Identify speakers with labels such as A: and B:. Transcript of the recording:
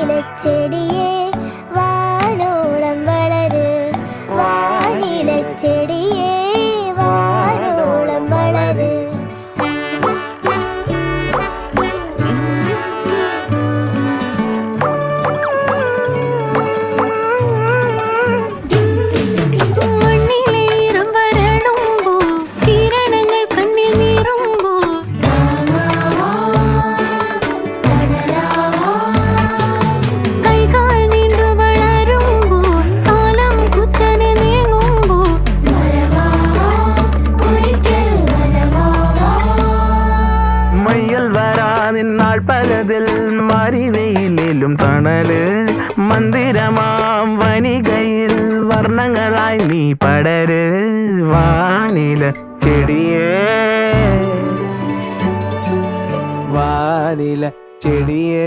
A: വാനിലച്ചെടിയേ വാനോളം വളര് വാനിലച്ചെടിയേ വാനോളം വളര്
B: പലതിൽ മറിവെയിലും തണല് മന്ദിരമാം വനികയിൽ വർണ്ണങ്ങളായി നീ പടര് വാനില ചെടിയേ
C: വാനില ചെടിയേ